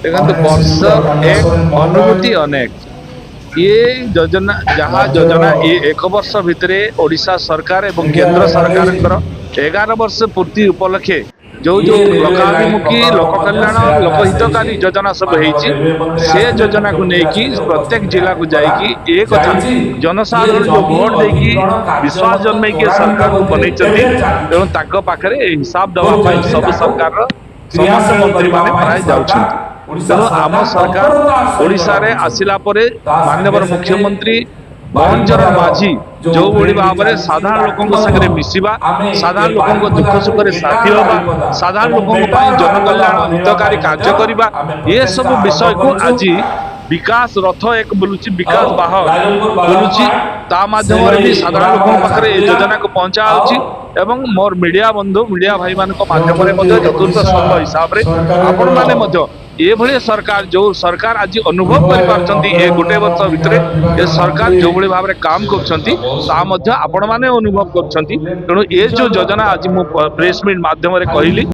देखो वर्ष एक अनुभूति अनेक ये योजना जहाँ योजना ये एक वर्ष भितर ओडिशा सरकार एवं केंद्र सरकार 11 वर्ष पूर्ति उपलक्षे जो जो लोकाभिमुखी लोक कल्याण लोकहितकारी योजना सब होती से योजना को लेकिन प्रत्येक जिला को जाकि ये कथा जनसाधारण जो भोट देकी विश्वास जन्मे सरकार को बनई एवं पाखे हिसाब देवाई सब सरकार समस्त मंत्री मैंने प्राय जाउछंती तेणु आम सरकार ओडिशा रे आसिला परे माननीय मुख्यमंत्री मोहन चरण माझी जो भली भाव में साधारण लोकों संगे मिसिबा साधारण लोकों दुख सुख साथी होगा साधारण लोकों जनकल्याण हितकारी कार्य करबा ये सब विषय को आज विकास रथ एक बोलुची विकास बाहर बोलुची ता माध्यम भी साधारण लोकों पाखे योजना को पहुंचा एवं मोर मीडिया बंधु मीडिया भाई मान माध्यम चतुर्थ स्तंभ हिसाब से आपण मैंने ये भली सरकार जो सरकार आज अनुभव कर गोटे वर्ष भितर ये सरकार जो भली भाव में काम कर आपण मैंने अनुभव कर तेणु ये जो योजना आज मु प्रेस मीट माध्यम कहली